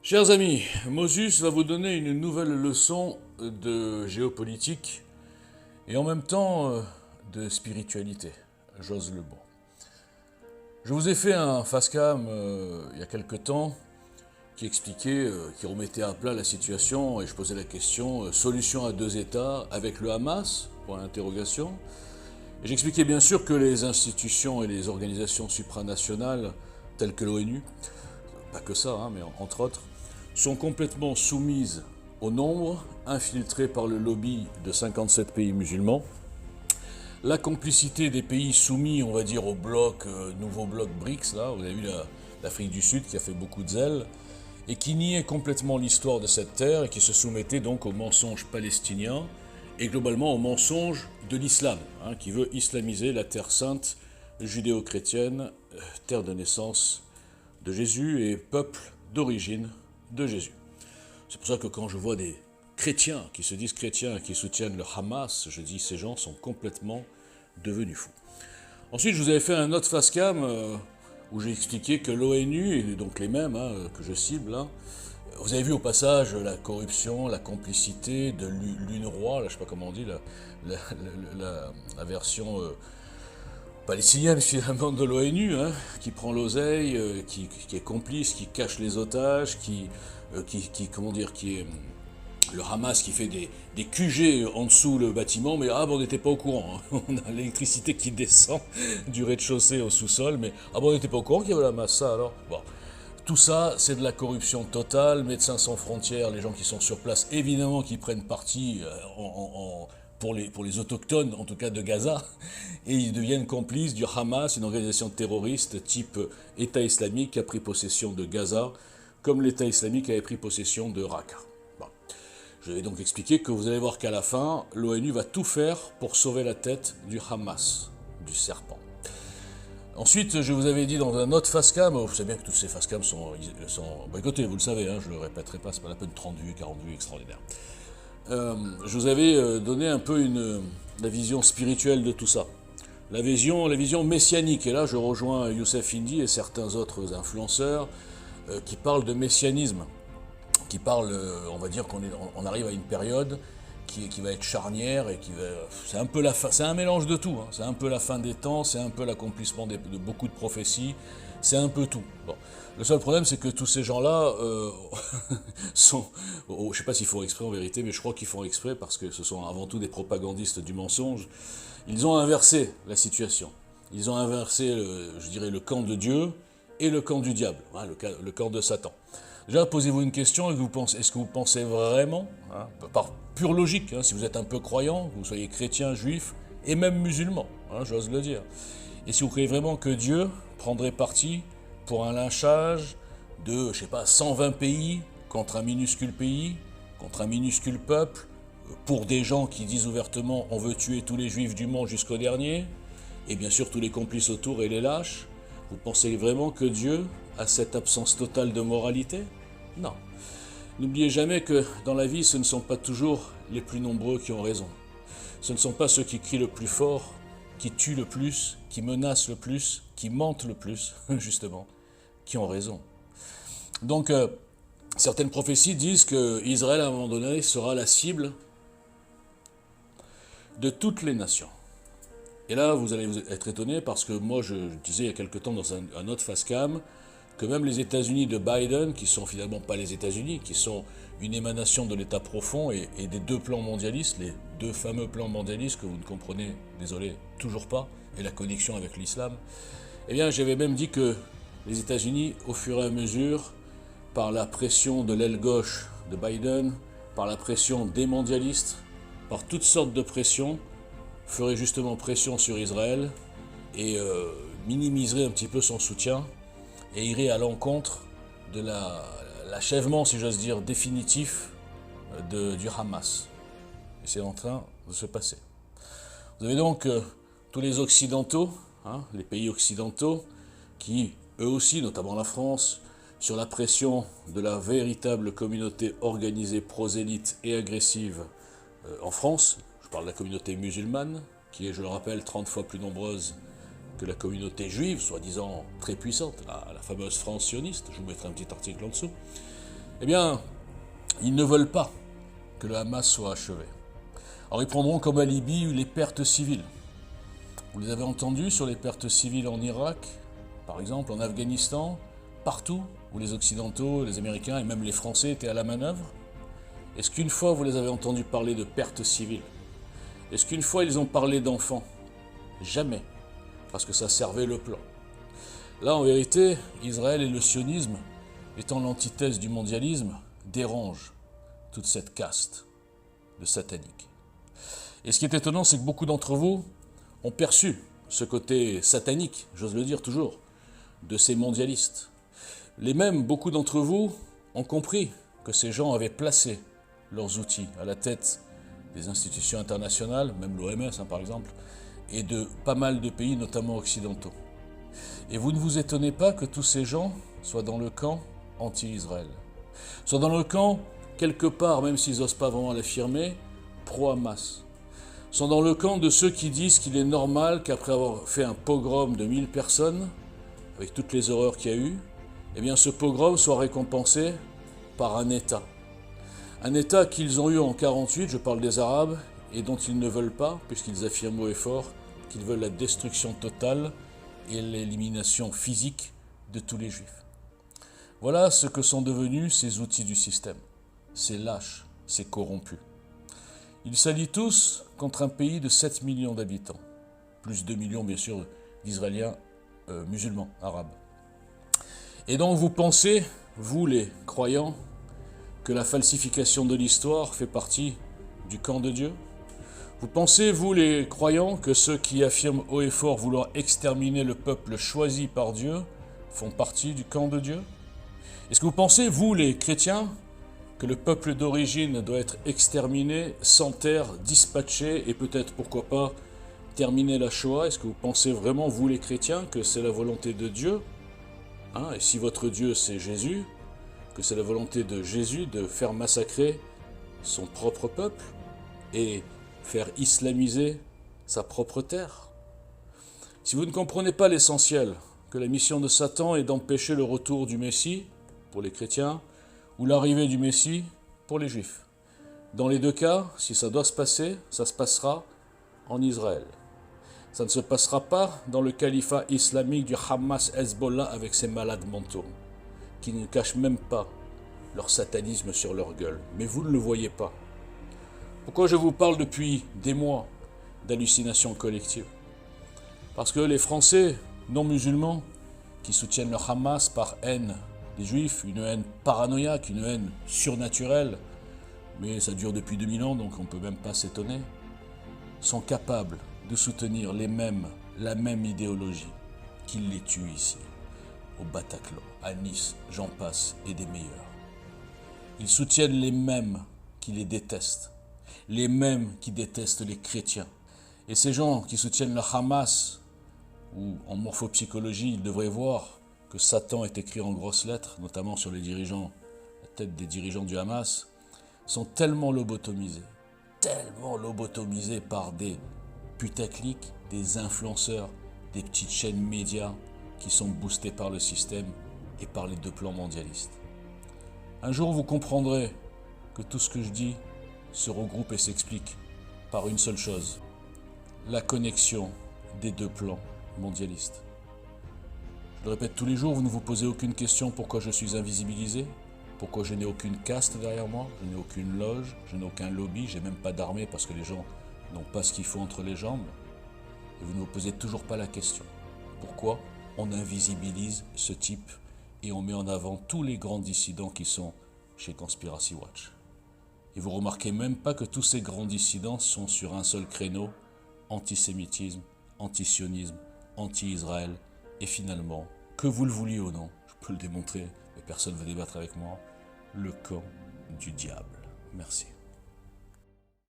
Chers amis, Moses va vous donner une nouvelle leçon de géopolitique et en même temps de spiritualité, j'ose le mot. Je vous ai fait un fast-cam il y a quelque temps qui expliquait, qui remettait à plat la situation et je posais la question solution à deux États avec le Hamas, point d'interrogation. Et j'expliquais bien sûr que les institutions et les organisations supranationales telles que l'ONU, pas que ça, mais entre autres, sont complètement soumises au nombre, infiltrées par le lobby de 57 pays musulmans. La complicité des pays soumis, on va dire, au bloc, nouveau bloc BRICS, là, vous avez vu l'Afrique du Sud qui a fait beaucoup de zèle, et qui niait complètement l'histoire de cette terre et qui se soumettait donc aux mensonges palestiniens et globalement aux mensonges de l'islam, qui veut islamiser la terre sainte judéo-chrétienne, terre de naissance de Jésus et peuple d'origine de Jésus. C'est pour ça que quand je vois des chrétiens qui se disent chrétiens et qui soutiennent le Hamas, je dis ces gens sont complètement devenus fous. Ensuite, je vous avais fait un autre fast-cam où j'ai expliqué que l'ONU, et donc les mêmes que je cible, vous avez vu au passage la corruption, la complicité de l'UNRWA, là, je ne sais pas comment on dit, la version palestinienne finalement de l'ONU, qui prend l'oseille, qui est complice, qui cache les otages, qui est le Hamas qui fait des QG en dessous le bâtiment, mais on n'était pas au courant. On a l'électricité qui descend du rez-de-chaussée au sous-sol, mais on n'était pas au courant qu'il y avait la Hamas, ça alors. Bon. Tout ça, c'est de la corruption totale. Médecins sans frontières, les gens qui sont sur place, évidemment, qui prennent parti pour les autochtones, en tout cas de Gaza, et ils deviennent complices du Hamas, une organisation terroriste type État islamique qui a pris possession de Gaza, comme l'État islamique avait pris possession de Raqqa. Bon. Je vais donc expliquer que vous allez voir qu'à la fin, l'ONU va tout faire pour sauver la tête du Hamas, du serpent. Ensuite, je vous avais dit dans un autre fast-cam, vous savez bien que tous ces fast-cams sont boycottés, vous le savez, je ne le répéterai pas, c'est pas la peine, 30 vues, 40 vues, extraordinaire. Je vous avais donné un peu la vision spirituelle de tout ça. La vision messianique, et là je rejoins Youssef Indy et certains autres influenceurs qui parlent de messianisme, qui parlent, on va dire qu'on arrive à une période qui va être charnière et c'est un peu la fin, c'est un mélange de tout, c'est un peu la fin des temps, c'est un peu l'accomplissement de beaucoup de prophéties, c'est un peu tout. Bon. Le seul problème, c'est que tous ces gens-là sont, je ne sais pas s'ils font exprès en vérité, mais je crois qu'ils font exprès parce que ce sont avant tout des propagandistes du mensonge. Ils ont inversé la situation. Ils ont inversé, je dirais, le camp de Dieu et le camp du diable, le camp de Satan. Déjà, posez-vous une question, est-ce que vous pensez vraiment, par pure logique, si vous êtes un peu croyant, que vous soyez chrétien, juif et même musulman, j'ose le dire, et si vous croyez vraiment que Dieu prendrait parti pour un lynchage de, 120 pays contre un minuscule pays, contre un minuscule peuple, pour des gens qui disent ouvertement on veut tuer tous les juifs du monde jusqu'au dernier, et bien sûr tous les complices autour et les lâches, vous pensez vraiment que Dieu a cette absence totale de moralité? Non. N'oubliez jamais que dans la vie, ce ne sont pas toujours les plus nombreux qui ont raison. Ce ne sont pas ceux qui crient le plus fort, qui tuent le plus, qui menacent le plus, qui mentent le plus, justement, qui ont raison. Donc, certaines prophéties disent qu'Israël, à un moment donné, sera la cible de toutes les nations. Et là, vous allez être étonné parce que moi, je disais il y a quelque temps dans un autre fast-cam que même les États-Unis de Biden, qui sont finalement pas les États-Unis, qui sont une émanation de l'État profond et des deux plans mondialistes, les deux fameux plans mondialistes que vous ne comprenez, désolé, toujours pas, et la connexion avec l'islam, eh bien, j'avais même dit que les États-Unis, au fur et à mesure, par la pression de l'aile gauche de Biden, par la pression des mondialistes, par toutes sortes de pressions, ferait justement pression sur Israël et minimiserait un petit peu son soutien et irait à l'encontre de l'achèvement, si j'ose dire, définitif du Hamas. Et c'est en train de se passer. Vous avez donc tous les Occidentaux, les pays occidentaux, qui, eux aussi, notamment la France, sur la pression de la véritable communauté organisée, prosélyte et agressive en France, je parle de la communauté musulmane, qui est, je le rappelle, 30 fois plus nombreuse que la communauté juive, soi-disant très puissante, la fameuse France sioniste, je vous mettrai un petit article en dessous, eh bien, ils ne veulent pas que le Hamas soit achevé. Alors ils prendront comme alibi les pertes civiles. Vous les avez entendus sur les pertes civiles en Irak, par exemple, en Afghanistan, partout où les Occidentaux, les Américains et même les Français étaient à la manœuvre? Est-ce qu'une fois vous les avez entendus parler de pertes civiles? Est-ce qu'une fois ils ont parlé d'enfants? Jamais, parce que ça servait le plan. Là, en vérité, Israël et le sionisme, étant l'antithèse du mondialisme, dérangent toute cette caste de sataniques. Et ce qui est étonnant, c'est que beaucoup d'entre vous ont perçu ce côté satanique, j'ose le dire toujours, de ces mondialistes. Les mêmes, beaucoup d'entre vous ont compris que ces gens avaient placé leurs outils à la tête des institutions internationales, même l'OMS par exemple, et de pas mal de pays, notamment occidentaux. Et vous ne vous étonnez pas que tous ces gens soient dans le camp anti-Israël, soient dans le camp, quelque part, même s'ils n'osent pas vraiment l'affirmer, pro-Hamas, sont dans le camp de ceux qui disent qu'il est normal qu'après avoir fait un pogrom de 1000 personnes, avec toutes les horreurs qu'il y a eu, eh bien ce pogrom soit récompensé par un État. Un État qu'ils ont eu en 1948, je parle des Arabes, et dont ils ne veulent pas, puisqu'ils affirment haut et fort qu'ils veulent la destruction totale et l'élimination physique de tous les Juifs. Voilà ce que sont devenus ces outils du système, ces lâches, ces corrompus. Ils s'allient tous contre un pays de 7 millions d'habitants, plus 2 millions bien sûr d'Israéliens musulmans, arabes. Et donc vous pensez, vous les croyants, que la falsification de l'histoire fait partie du camp de Dieu? Vous pensez, vous les croyants, que ceux qui affirment haut et fort vouloir exterminer le peuple choisi par Dieu font partie du camp de Dieu? Est-ce que vous pensez, vous les chrétiens, que le peuple d'origine doit être exterminé, sans terre, dispatché et peut-être, pourquoi pas, terminer la Shoah? Est-ce que vous pensez vraiment, vous les chrétiens, que c'est la volonté de Dieu? Et si votre Dieu c'est Jésus, que c'est la volonté de Jésus de faire massacrer son propre peuple et faire islamiser sa propre terre? Si vous ne comprenez pas l'essentiel, que la mission de Satan est d'empêcher le retour du Messie pour les chrétiens ou l'arrivée du Messie pour les Juifs. Dans les deux cas, si ça doit se passer, ça se passera en Israël. Ça ne se passera pas dans le califat islamique du Hamas-Hezbollah avec ses malades mentaux, qui ne cachent même pas leur satanisme sur leur gueule. Mais vous ne le voyez pas. Pourquoi je vous parle depuis des mois d'hallucination collective? Parce que les Français non musulmans qui soutiennent le Hamas par haine des Juifs, une haine paranoïaque, une haine surnaturelle, mais ça dure depuis 2000 ans, donc on ne peut même pas s'étonner, sont capables de soutenir la même idéologie qui les tue ici, au Bataclan, à Nice, j'en passe, et des meilleurs. Ils soutiennent les mêmes qui les détestent, les mêmes qui détestent les chrétiens. Et ces gens qui soutiennent le Hamas, ou en morphopsychologie, ils devraient voir que Satan est écrit en grosses lettres, notamment sur les dirigeants, la tête des dirigeants du Hamas, sont tellement lobotomisés par des putaclics, des influenceurs, des petites chaînes médias qui sont boostés par le système et par les deux plans mondialistes. Un jour, vous comprendrez que tout ce que je dis se regroupe et s'explique par une seule chose, la connexion des deux plans mondialistes. Je le répète tous les jours, vous ne vous posez aucune question pourquoi je suis invisibilisé, pourquoi je n'ai aucune caste derrière moi, je n'ai aucune loge, je n'ai aucun lobby, j'ai même pas d'armée parce que les gens n'ont pas ce qu'il faut entre les jambes. Et vous ne vous posez toujours pas la question. Pourquoi on invisibilise ce type et on met en avant tous les grands dissidents qui sont chez Conspiracy Watch? Et vous remarquez même pas que tous ces grands dissidents sont sur un seul créneau, antisémitisme, antisionisme, anti-Israël, et finalement, que vous le vouliez ou non, je peux le démontrer, mais personne ne veut débattre avec moi, le camp du diable. Merci.